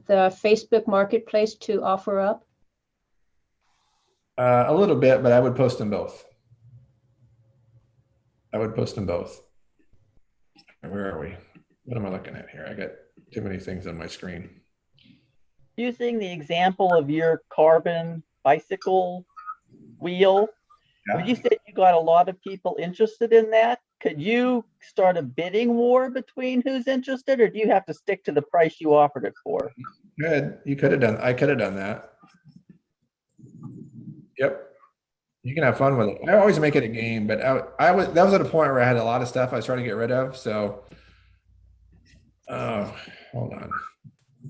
the Facebook Marketplace to OfferUp? A little bit, but I would post them both. I would post them both. Where are we? What am I looking at here? I got too many things on my screen. Using the example of your carbon bicycle wheel, Yeah. you said you got a lot of people interested in that. Could you start a bidding war between who's interested, or do you have to stick to the price you offered it for? Good. I could have done that. Yep. You can have fun with it. I always make it a game, but that was at a point where I had a lot of stuff I was trying to get rid of. So, hold on.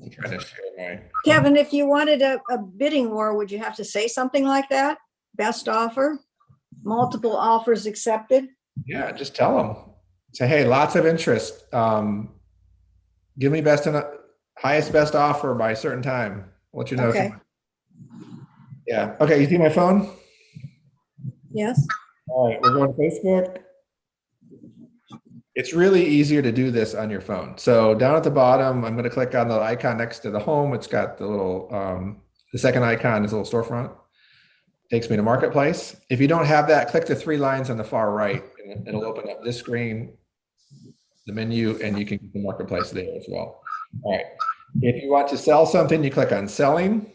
I'm trying to share my. Kevin, if you wanted a bidding war, would you have to say something like that? Best offer, multiple offers accepted? Yeah, just tell them. Say, hey, lots of interest. Give me highest best offer by a certain time. I'll let you know. Okay. Yeah. Okay. You see my phone? Yes. All right. We're going to Facebook. It's really easier to do this on your phone. So down at the bottom, I'm going to click on the icon next to the home. It's got the little, the second icon is a little storefront. Takes me to Marketplace. If you don't have that, click the 3 lines on the far right, and it'll open up this screen, the menu, and you can get the Marketplace there as well. All right. If you want to sell something, you click on Selling,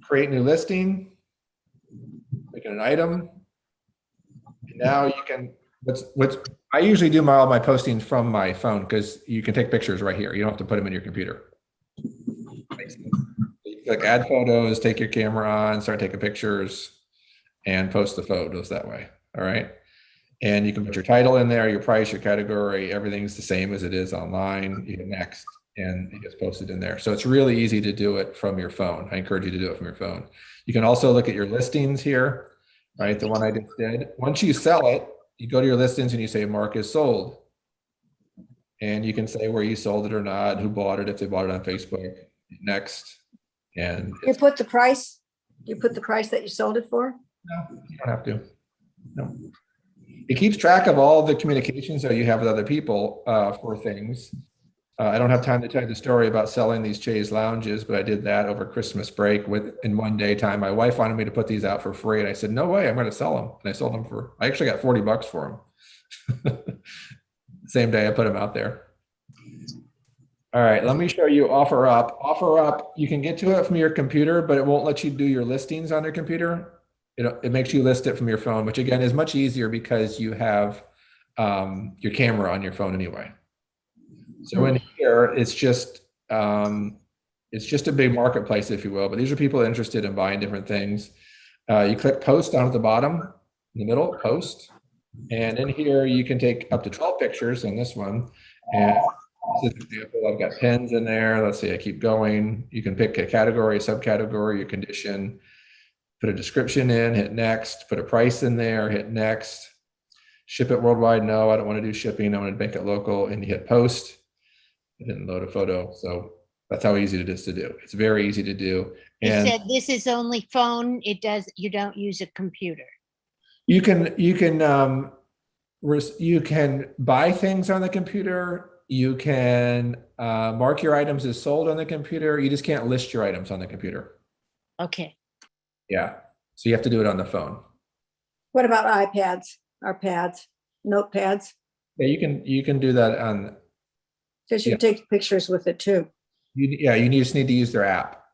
Create New Listing, click on an item. And now you can, I usually do all my posting from my phone because you can take pictures right here. You don't have to put them in your computer. Click add photos, take your camera on, start taking pictures, and post the photos that way. All right. And you can put your title in there, your price, your category, everything's the same as it is online. You hit next and it gets posted in there. So it's really easy to do it from your phone. I encourage you to do it from your phone. You can also look at your listings here, right? The one I just did. Once you sell it, you go to your listings and you say mark is sold. And you can say where you sold it or not, who bought it, if they bought it on Facebook. Next. And You put the price? You put the price that you sold it for? no, you don't have to. No. It keeps track of all the communications that you have with other people for things. I don't have time to tell you the story about selling these chaise lounges, but I did that over Christmas break in one day time. My wife wanted me to put these out for free, and I said, no way, I'm going to sell them. And I sold them I actually got $40 for them. Same day I put them out there. All right, let me show you OfferUp. OfferUp, you can get to it from your computer, but it won't let you do your listings on your computer. It makes you list it from your phone, which again is much easier because you have your camera on your phone anyway. So in here, it's just a big marketplace, if you will. But these are people interested in buying different things. You click post down at the bottom, in the middle, post, and in here you can take up to 12 pictures on this one. And this is an example. I've got pens in there. Let's see, I keep going. You can pick a category, a subcategory, your condition, put a description in, hit next, put a price in there, hit next. Ship it worldwide? No, I don't want to do shipping. I want to make it local, and you hit post. It didn't load a photo. So that's how easy it is to do. It's very easy to do. And You said this is only phone. You don't use a computer. you can buy things on the computer. You can mark your items as sold on the computer. You just can't list your items on the computer. Okay. Yeah. So you have to do it on the phone. What about iPads or pads, notepads? Yeah, you can do that on, Because you Yeah. take pictures with it too. you just need to use their app.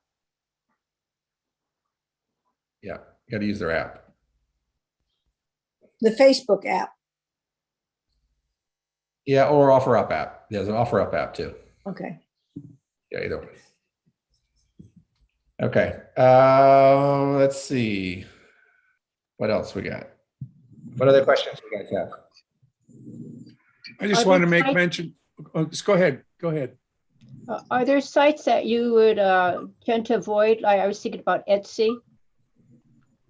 Yeah, you got to use their app. The Facebook app. Yeah, or OfferUp app. There's an OfferUp app too. Okay. Yeah, either way. Okay, let's see. What else we got? What other questions you guys have? I just Are want to there make sites- mention, oh, just go ahead, go ahead. Are there sites that you would tend to avoid? Like, I was thinking about Etsy.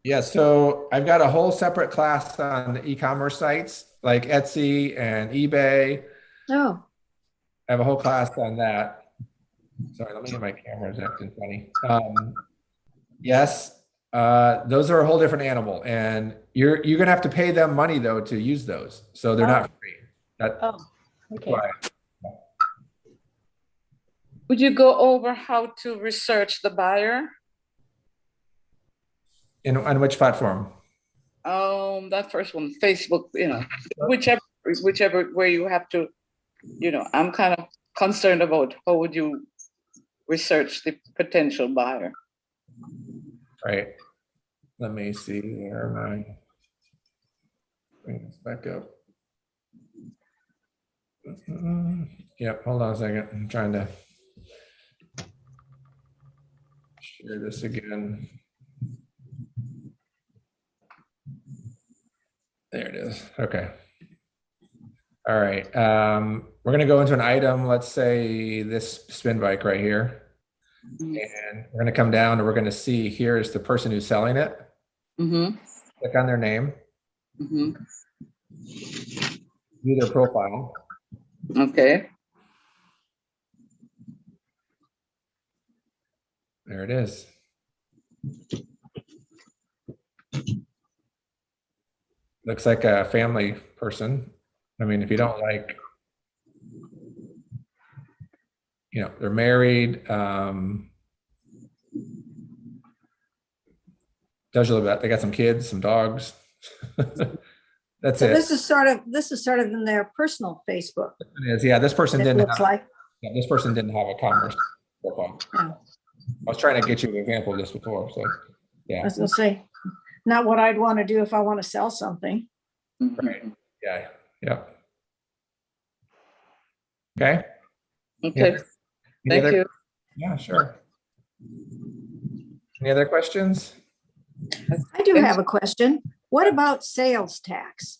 Yeah, so I've got a whole separate class on e-commerce sites like Etsy and eBay. Oh, I have a whole class on that. Sorry, let me get my camera. It's acting funny. Yes, those are a whole different animal, and you're gonna have to pay them money though to use those, so they're not free. That's Oh, okay. why. Would you go over how to research the buyer? On which platform? That first one, Facebook, whichever where you have to, I'm kind of concerned about how would you research the potential buyer. Right. Let me see. Where am I? Bring this back up. Yep. Hold on a second. I'm trying to share this again. There it is. Okay. All right. We're going to go into an item. Let's say this spin bike right here. And we're going to come down and we're going to see here is the person who's selling it. Mm-hmm. Click on their name. Mm-hmm. View their profile. Okay. There it is. Looks like a family person. I mean, if you don't like, they're married. Does a little bit. They got some kids, some dogs. That's so it. this is sort of in their personal Facebook. It is. Yeah, this person It didn't looks have, like. yeah, this person didn't have a commerce profile. Yeah. I was trying to get you an example of this before, so I yeah. was gonna say, not what I'd want to do if I want to sell something. Right. Yeah. Yep. Okay. Okay. Any Thank other- you. Yeah, sure. Any other questions? I do have a question. What about sales tax?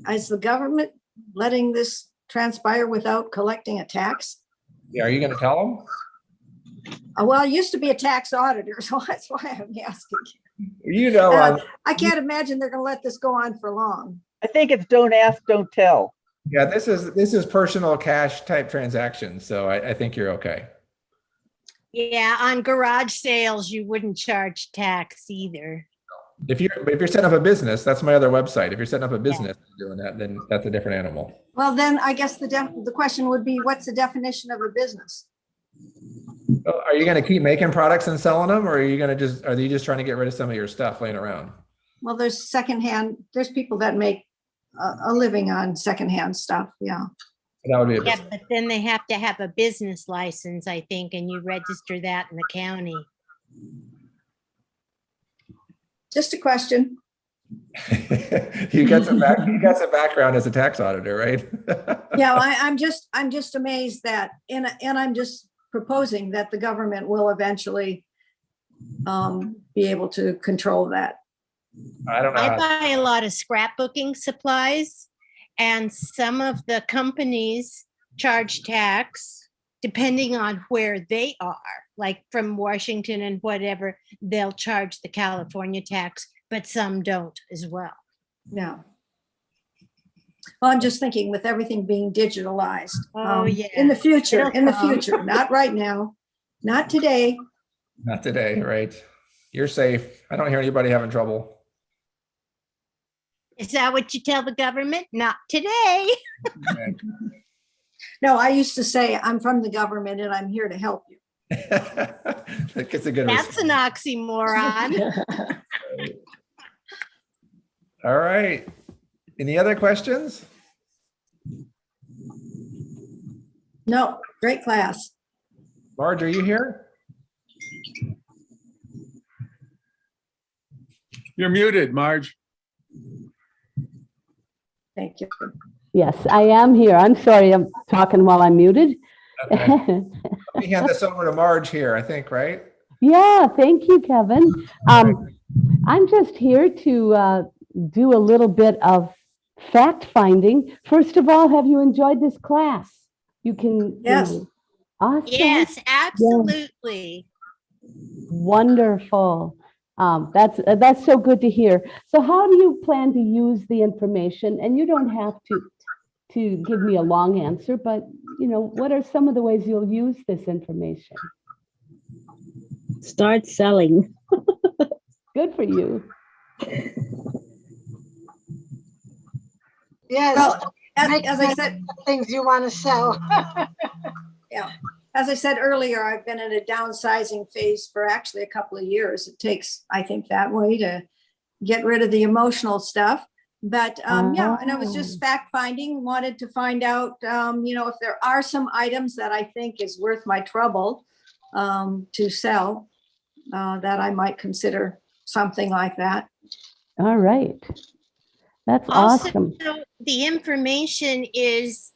Is the government letting this transpire without collecting a tax? Yeah, are you going to tell them? Well, I used to be a tax auditor, so that's why I'm asking. I'm- I can't imagine they're gonna let this go on for long. I think it's don't ask, don't tell. Yeah, this is personal cash type transactions, so I think you're okay. Yeah, on garage sales, you wouldn't charge tax either. If you're setting up a business, that's my other website. If you're setting up a business doing that, then that's a different animal. Well, then I guess the question would be, what's the definition of a business? Are you going to keep making products and selling them, or are you just trying to get rid of some of your stuff laying around? Well, there's people that make a living on secondhand stuff. Yeah. That would be a Yeah, business. but then they have to have a business license, I think, and you register that in the county. Just a question. You got some background as a tax auditor, right? Yeah, I'm just amazed that, and I'm just proposing that the government will eventually be able to control that. I don't know. I buy a lot of scrapbooking supplies, and some of the companies charge tax depending on where they are. Like from Washington and whatever, they'll charge the California tax, but some don't as well. Yeah. Well, I'm just thinking with everything being digitalized. Oh, yeah. In the future, It'll come. not right now, not today. Not today, right? You're safe. I don't hear anybody having trouble. Is that what you tell the government? Not today. No, I used to say, I'm from the government and I'm here to help you. That's a good That's an oxymoron. All right. Any other questions? No, great class. Marge, are you here? You're muted, Marge. Thank you. Yes, I am here. I'm sorry, I'm talking while I'm muted. Okay. Let me hand this over to Marge here, I think, right? Yeah, thank you, Kevin. I'm just here to do a little bit of fact finding. First of all, have you enjoyed this class? You can. Yes. Awesome. Yes, absolutely. Wonderful. That's so good to hear. So how do you plan to use the information? And you don't have to give me a long answer, but what are some of the ways you'll use this information? Start selling. Good for you. Yes. Well, Make as I said, things you want to sell. yeah, as I said earlier, I've been in a downsizing phase for actually a couple of years. It takes, I think, that way to get rid of the emotional stuff. But yeah, and I was just fact finding, wanted to find out, if there are some items that I think is worth my trouble to sell, that I might consider something like that. All right. That's Also, awesome. the information is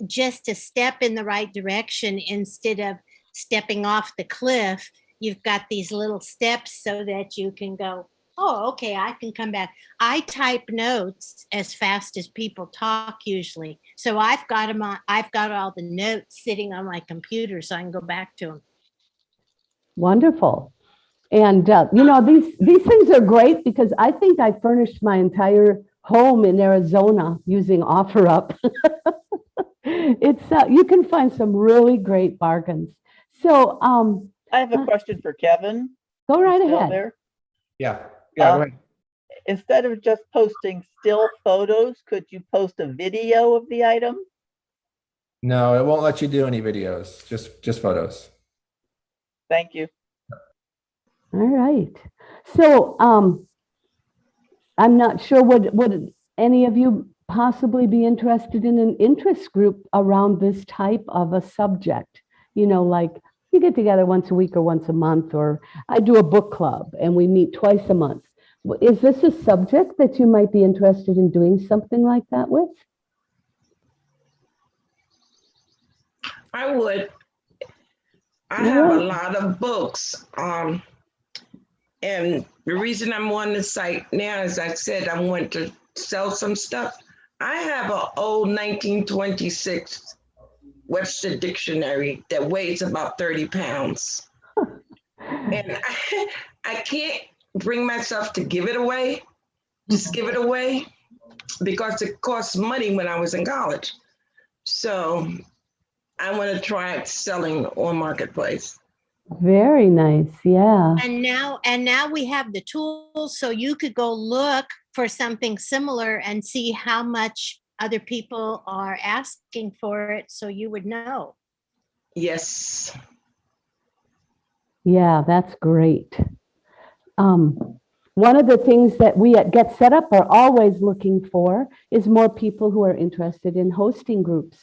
just a step in the right direction instead of stepping off the cliff. You've got these little steps so that you can go, oh, okay, I can come back. I type notes as fast as people talk usually. So I've got them on, I've got all the notes sitting on my computer so I can go back to them. Wonderful. And, these things are great because I think I furnished my entire home in Arizona using OfferUp. You can find some really great bargains. So I have a question for Kevin. Go right Still ahead. there? Yeah. Go ahead. Instead of just posting still photos, could you post a video of the item? No, it won't let you do any videos, just photos. Thank you. All right. So I'm not sure, would any of you possibly be interested in an interest group around this type of a subject? Like you get together once a week or once a month, or I do a book club and we meet twice a month. Is this a subject that you might be interested in doing something like that with? I would. I have a lot of books. And the reason I'm on the site now is I said I want to sell some stuff. I have an old 1926 Webster dictionary that weighs about 30 pounds. And I can't bring myself to give it away, just give it away, because it costs money when I was in college. So I want to try selling on Marketplace. Very nice. Yeah. And now we have the tools, so you could go look for something similar and see how much other people are asking for it, so you would know. Yes. Yeah, that's great. One of the things that we at Get Set Up are always looking for is more people who are interested in hosting groups.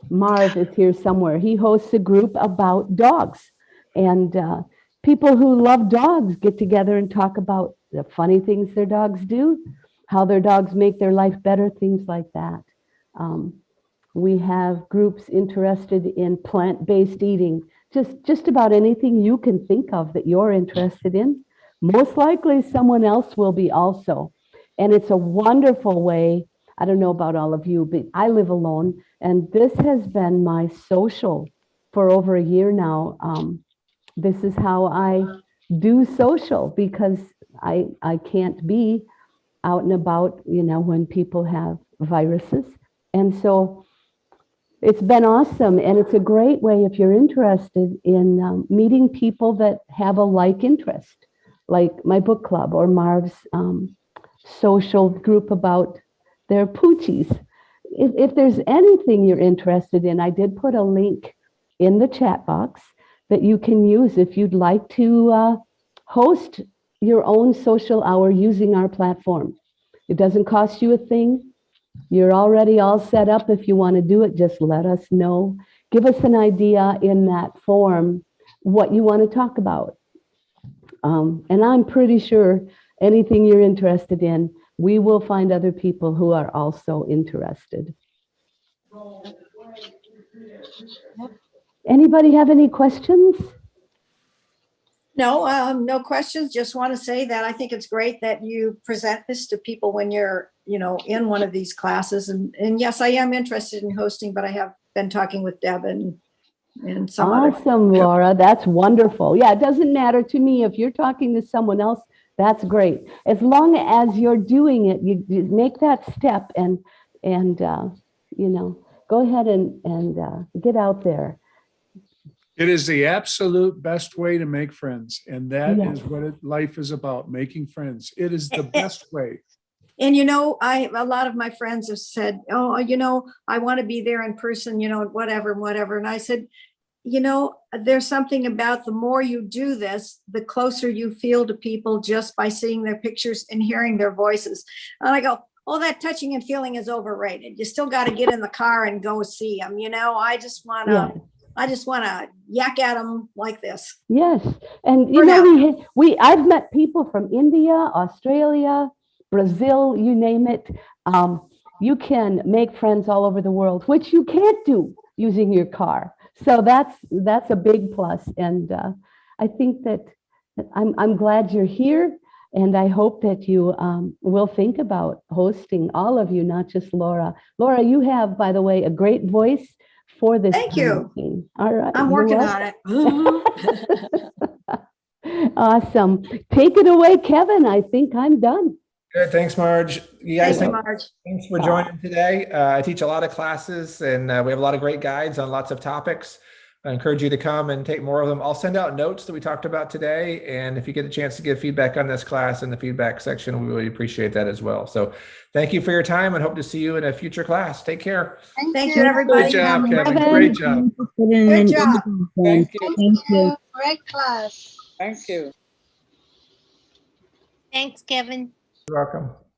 Marv is here somewhere. He hosts a group about dogs, and people who love dogs get together and talk about the funny things their dogs do, how their dogs make their life better, things like that. We have groups interested in plant-based eating, just about anything you can think of that you're interested in. Most likely someone else will be also. And it's a wonderful way. I don't know about all of you, but I live alone, and this has been my social for over a year now. This is how I do social, because I can't be out and about, when people have viruses. And so it's been awesome. And it's a great way if you're interested in meeting people that have a like interest, like my book club or Marv's social group about their poochies. If there's anything you're interested in, I did put a link in the chat box that you can use if you'd like to host your own social hour using our platform. It doesn't cost you a thing. You're already all set up. If you want to do it, just let us know. Give us an idea in that form what you want to talk about. And I'm pretty sure anything you're interested in, we will find other people who are also interested. Anybody have any questions? No, no questions. Just want to say that I think it's great that you present this to people when you're, in one of these classes. And yes, I am interested in hosting, but I have been talking with Deb and some other. Awesome, Laura. That's wonderful. Yeah, it doesn't matter to me if you're talking to someone else. That's great. As long as you're doing it, you make that step and go ahead and get out there. It is the absolute best way to make friends. And that Yes. is what life is about, making friends. It is the best way. And a lot of my friends have said, oh, I want to be there in person, whatever. And I said, there's something about the more you do this, the closer you feel to people just by seeing their pictures and hearing their voices. And I go, oh, that touching and feeling is overrated. You still got to get in the car and go see them. I just want to. Yeah. I just want to yak at them like this. Yes. And For now. I've met people from India, Australia, Brazil, you name it. You can make friends all over the world, which you can't do using your car. So that's a big plus. And I think that I'm glad you're here. And I hope that you will think about hosting, all of you, not just Laura. Laura, you have, by the way, a great voice for this. Thank you. Thing. All right. I'm You're working on it. Awesome. Take it away, Kevin. I think I'm done. Good. Thanks, Marge. You guys, Thank you, Marge. thanks for joining today. I teach a lot of classes and we have a lot of great guides on lots of topics. I encourage you to come and take more of them. I'll send out notes that we talked about today. And if you get a chance to give feedback on this class in the feedback section, we really appreciate that as well. So thank you for your time and hope to see you in a future class. Take care. Thank you, everybody. Good job, Kevin. Kevin. Great job. Good job. Thank you. Thank you. Great class. Thank you. Thanks, Kevin. You're welcome.